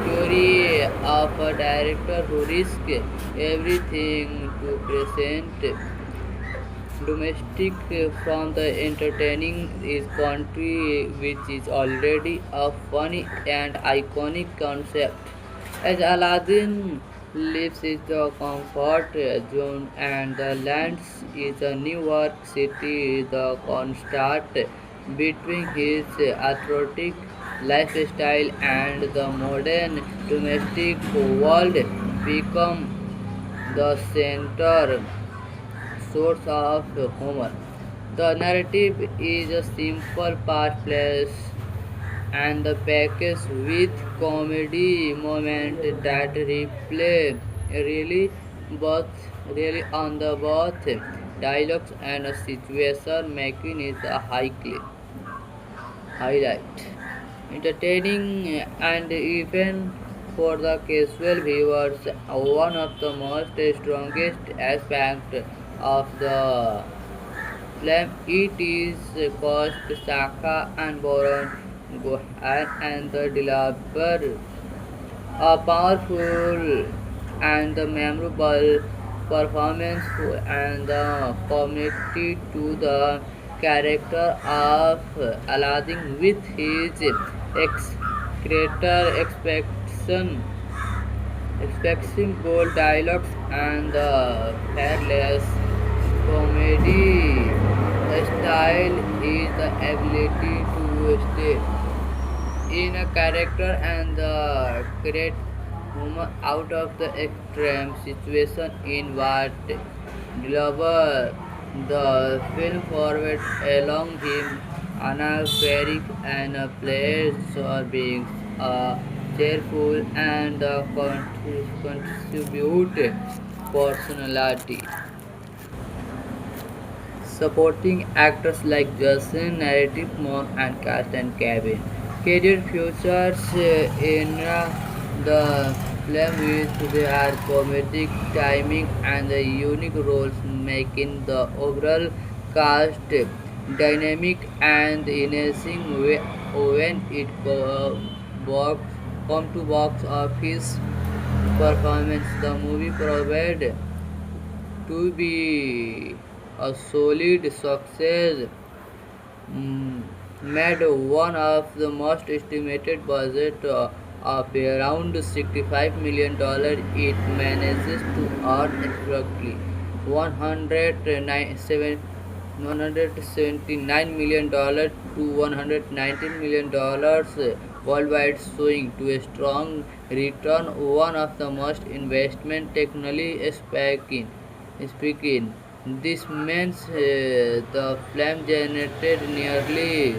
story of a director who risks everything to present domestic from the entertaining is country which is already a funny and iconic concept. As Aladdin lives in the comfort zone and the lands is a New York City, the contrast between his athletic lifestyle and the modern domestic world become the center source of humor. The narrative is a simple past place and the package with comedy moment that replay really both really on the both dialogues and situation making is a highlight. Entertaining and even for the casual viewers, one of the most strongest aspects of the film it is cost Saka and Boron Gohan and the deliver a powerful and memorable performance and the community to the character of Aladdin with his creator expecting bold dialogues and the fearless comedy style is the ability to stay in a character and create humor out of the extreme situation in what deliver the film forward along him Anna Ferrick and players or being cheerful and contribute personality. Supporting actors like Justin, Narrative Monk, and Cast and Cabin. Career futures in the film with their comedic timing and the unique roles, making the overall cast dynamic and enhancing when it box, come to box office performance. The movie provided to be a solid success, made one of the most estimated budget of around $65 million. It manages to earn approximately 179 million dollars to $119 million worldwide, showing to a strong return. One of the most investment technically speaking, this means the film generated nearly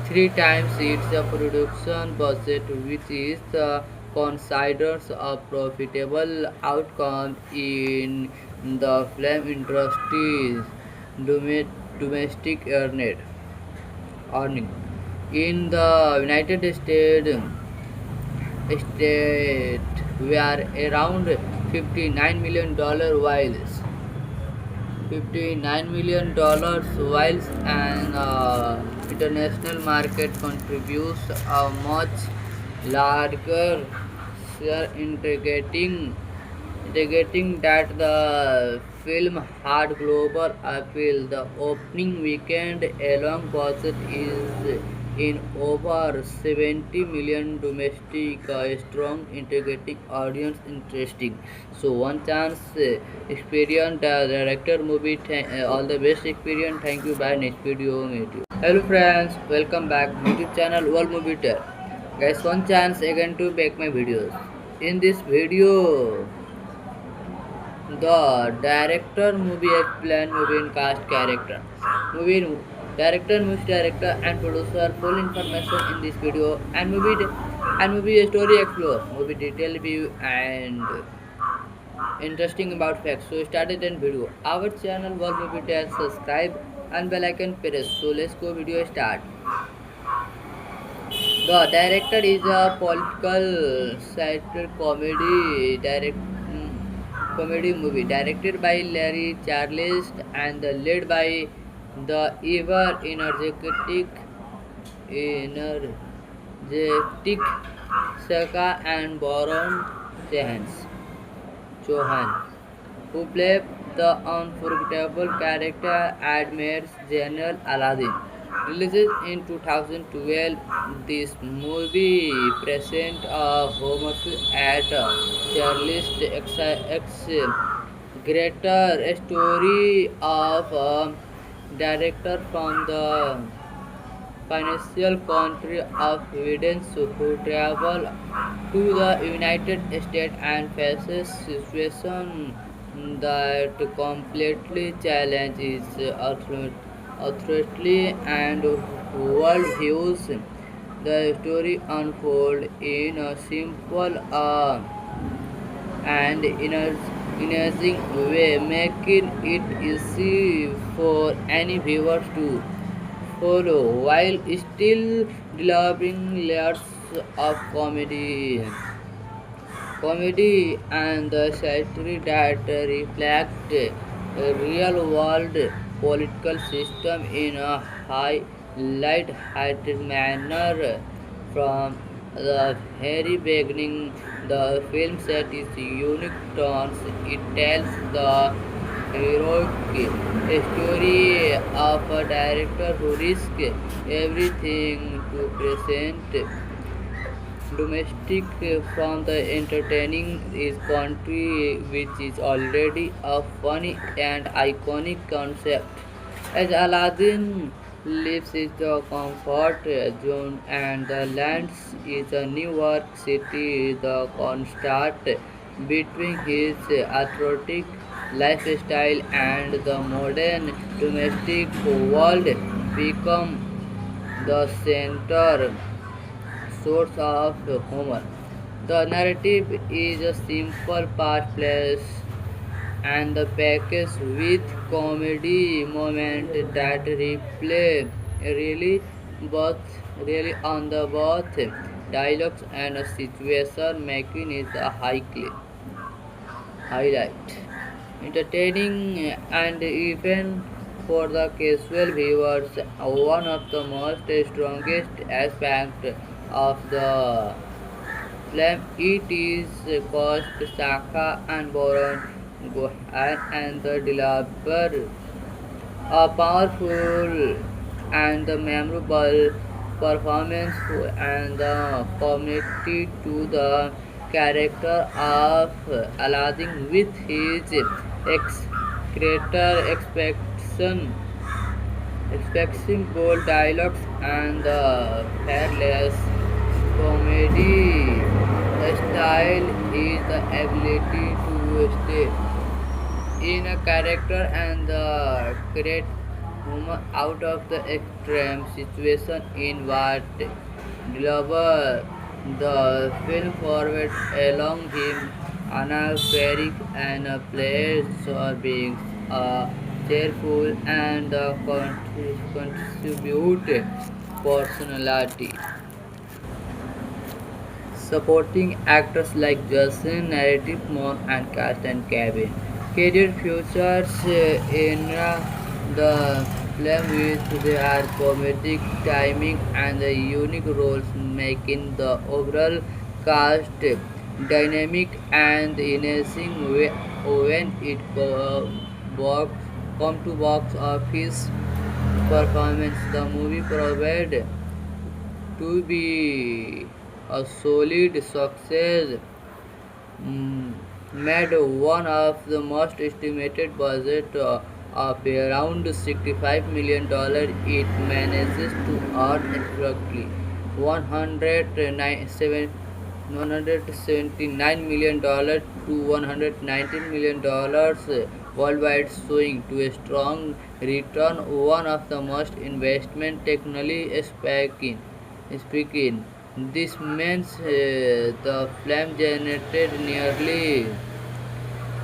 three times its production budget, which is considered a profitable outcome in the film industry's domestic earning. In the United States, we are around $59 million, $59 million, whilst an international market contributes a much larger share, indicating that the film had global appeal. The opening weekend alone budget is in over 70 million domestic, strong integrating audience interesting. So one chance experience the director movie. All the best experience. Thank you. Bye. Next video meet you. Hello friends, welcome back YouTube channel World Movie Tell. Guys, one chance again to make my videos. In this video, the director movie explain movie in cast character. Movie director, movie director and producer full information in this video and movie story explore, movie detail view and interesting about facts. So started in video. Our channel World Movie Tell, subscribe and bell icon press. So let's go video start. The director is a political satire comedy movie directed by Larry Charles and led by the ever energetic Saka and Baron Johan, who play The unforgettable character admires General Aladdin. Released in 2012, this movie presents a homage at Charles X. Greater, a story of a director from the financial country of Sweden who travel to the United States and faces situations that completely challenge his authority and worldviews. The story unfolds in a simple and energizing way, making it easy for any viewer to follow while still delivering layers of comedy and the satire that reflect a real-world political system in a light-hearted manner. From the very beginning, the film set its unique tones. It tells the heroic story of a director who risks everything to present domestic from the entertaining is country which is already a funny and iconic concept. As Aladdin lives in the comfort zone and the lands is a New York City, the contrast between his athletic lifestyle and the modern domestic world become the center source of Homer. The narrative is a simple past place and the package with comedy moment that replay really on the both dialogues and situation making it a highlight. Entertaining and even for the casual viewers, one of the most strongest aspects of the film it is cost Saka and Boron Gohan and the deliver a powerful and memorable performance and the community to the character of Aladdin with his greater expecting bold dialogues and the fearless comedy style is the ability to stay in a character and create humor out of the extreme situation in what deliver the film forward along him Anna Ferrick and players or being cheerful and contribute personality. Supporting actors like Justin, Narrative Mon, and Cast and Cabin. Career futures in the film with their comedic timing and the unique roles making the overall cast dynamic and enhancing when it box, come to box office performance. The movie provided to be a solid success, made one of the most estimated budget of around $65 million. It manages to earn exactly 179 million dollars to $119 million worldwide, showing to a strong return. One of the most investment technically speaking, this means the film generated nearly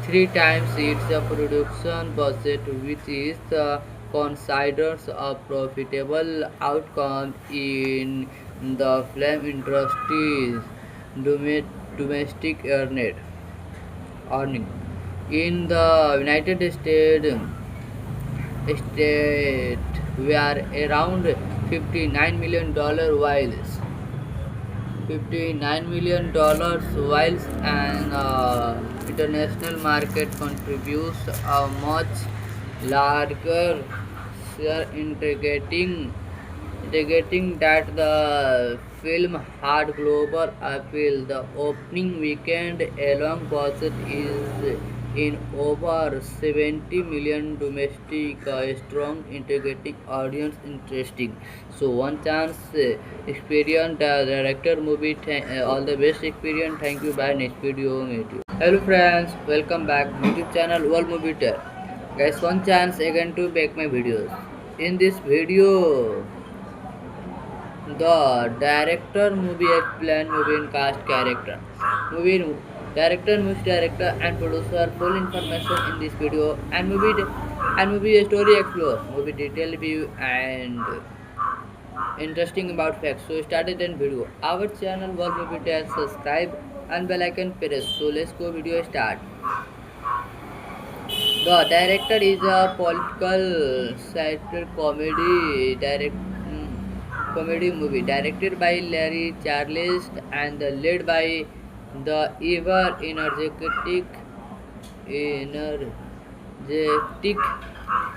three times its production budget, which is considered a profitable outcome in the film industry's domestic earning. In the United States were around $59 million $59 million and international market contributes a much larger share, indicating that the film had global appeal. The opening weekend alone budget is in over 70 million domestic, a strong integrating audience interesting. So one chance experience the director movie. All the best experience. Thank you. Bye. Next video meet you. Hello friends, welcome back YouTube channel World Movie Tell. Guys, one chance again to make my videos. In this video, the director movie explain movie in cast character. Movie movie director and producer full information in this video and movie story explore movie detail view and interesting about facts. So started in video. Our channel World Movie Tell, subscribe and bell icon press. So let's go video start. The director is a political satire comedy movie directed by Larry Charles and led by the ever energetic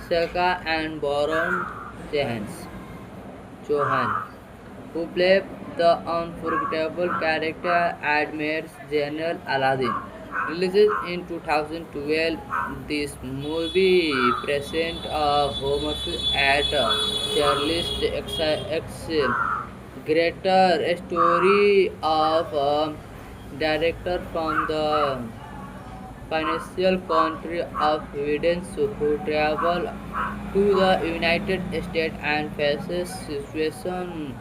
Saka and Baron Johan, who played the unforgettable character Admiral General Aladdin. Released in 2012, this movie presents a homage at Charles X greater story of a director from the financial country of Sweden who travel to the United States and faces situation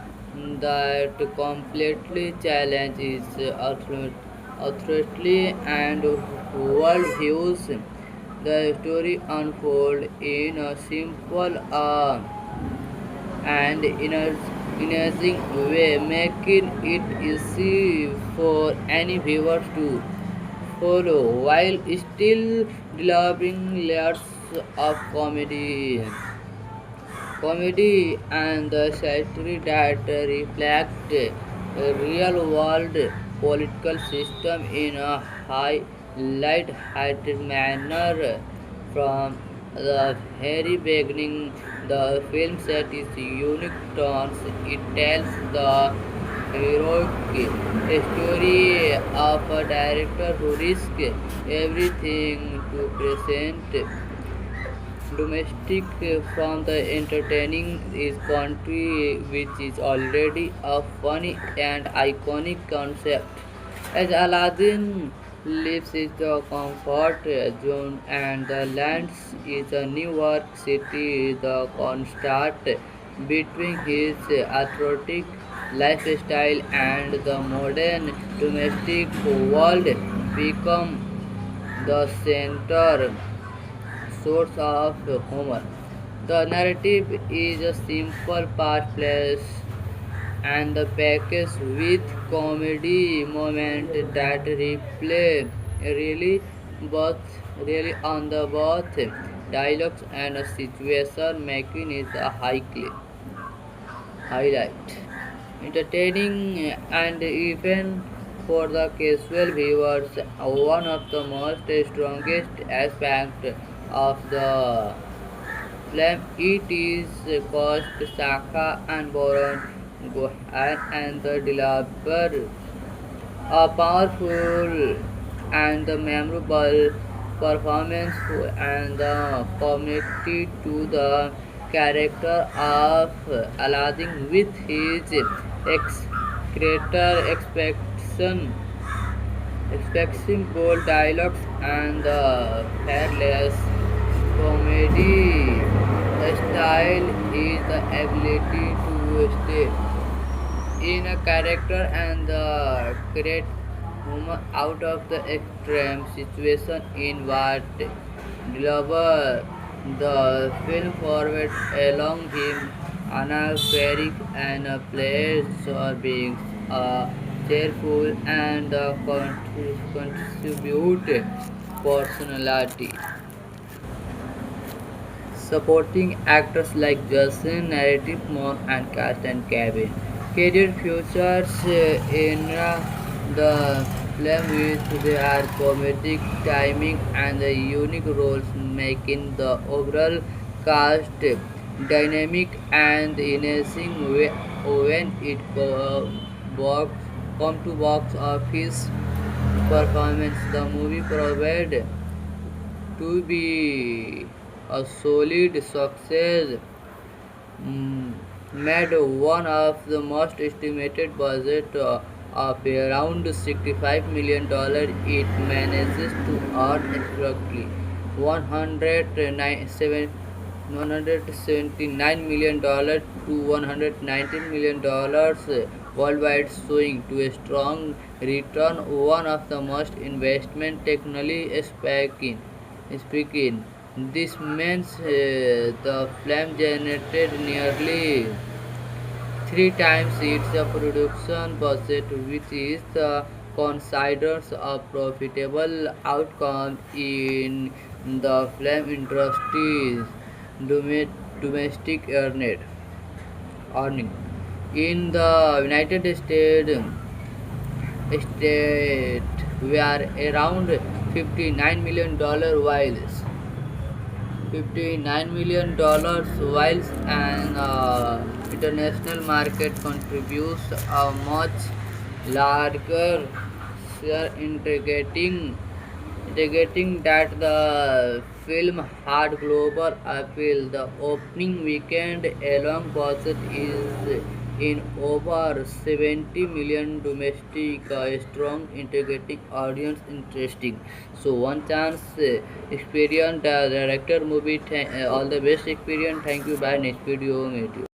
that completely challenges authority and worldviews. The story unfolds in a simple and energizing way, making it easy for any viewer to follow while still delivering layers of comedy and the satire that reflect a real world political system in a light-hearted manner. From the very beginning, the film set is unique tones. It tells the heroic story of a director who risks everything to present domestic from the entertaining is country which is already a funny and iconic concept. As Aladdin lives in the comfort zone and the lands is a New York City, the contrast between his athletic lifestyle and the modern domestic world become the center source of humor. The narrative is a simple past place and the package with comedy moment that replay really both really on the both dialogues and a situation making it a highlight. Entertaining and even for the casual viewers, one of the most strongest aspects of the film it is cost Saka and Boron Gohan and the deliver a powerful and memorable performance and the community to the character of Aladdin with his greater expecting bold dialogues and the fearless comedy style is the ability to stay in a character and create humor out of the extreme situation in what deliver the film forward along him Anna Ferrick and plays or being cheerful and contribute personality. Supporting actors like Justin, Narrative Monk, and Cast and Cabin. Career futures in the film with their comedic timing and the unique roles, making the overall cast dynamic and enhancing when it box come to box office performance. The movie proved to be a solid success, made one of the most estimated budget of around $65 million. It manages to earn approximately 179 million dollars to $119 million worldwide, showing to a strong return. One of the most investment technically speaking, this means the film generated nearly three times its production budget, which is considered a profitable outcome in the film industry's domestic earning. In the United States were around $59 million, while an international market contributes a much larger share, indicating that the film had global appeal. The opening weekend alone budget is in over 70 million domestic, strong integrating audience interesting. So one chance experience, director movie. All the best experience. Thank you. Bye. Next video meet you.